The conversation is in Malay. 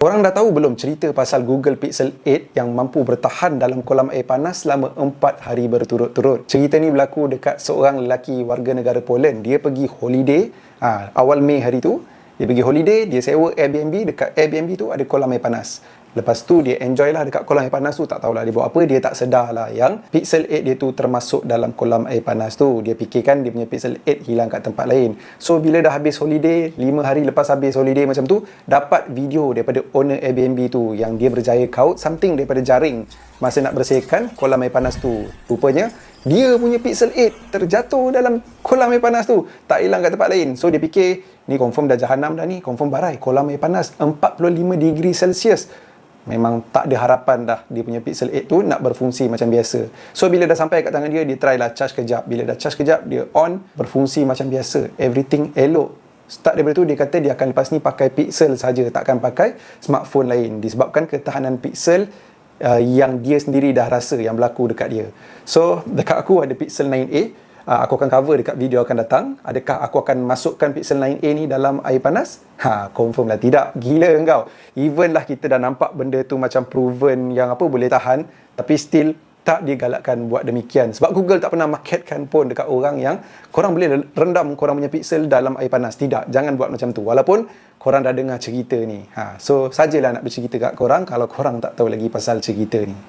Korang dah tahu belum cerita pasal Google Pixel 8 yang mampu bertahan dalam kolam air panas selama 4 hari berturut-turut? Cerita ni berlaku dekat seorang lelaki warga negara Poland. Dia pergi holiday awal Mei hari tu. Dia pergi holiday, dia sewa Airbnb. Dekat Airbnb tu ada kolam air panas. Lepas tu dia enjoy lah dekat kolam air panas tu. Tak tahulah dia buat apa. Dia tak sedar lah yang Pixel 8 dia tu termasuk dalam kolam air panas tu. Dia fikirkan dia punya Pixel 8 hilang kat tempat lain. So bila dah habis holiday, 5 hari lepas habis holiday macam tu, dapat video daripada owner Airbnb tu yang dia berjaya kaut something daripada jaring masa nak bersihkan kolam air panas tu. Rupanya dia punya Pixel 8 terjatuh dalam kolam air panas tu, tak hilang kat tempat lain. So dia fikir, ni confirm dah jahanam dah ni, confirm barai. Kolam air panas 45 degree Celsius. Memang tak ada harapan dah dia punya Pixel 8 tu nak berfungsi macam biasa. So bila dah sampai kat tangan dia, dia try lah charge kejap. Bila dah charge kejap, dia on, berfungsi macam biasa. Everything elok. Start daripada tu dia kata dia akan lepas ni pakai Pixel saja, takkan pakai smartphone lain, disebabkan ketahanan Pixel yang dia sendiri dah rasa yang berlaku dekat dia. So dekat aku ada Pixel 9a. Aku akan cover dekat video akan datang. Adakah aku akan masukkan Pixel 9a ni dalam air panas? Confirm lah tidak. Gila engkau. Even lah kita dah nampak benda tu macam proven yang apa boleh tahan, tapi still tak digalakkan buat demikian. Sebab Google tak pernah marketkan pun dekat orang yang korang boleh rendam korang punya Pixel dalam air panas. Tidak, jangan buat macam tu. Walaupun korang dah dengar cerita ni. So sajalah nak bercerita kat korang kalau korang tak tahu lagi pasal cerita ni.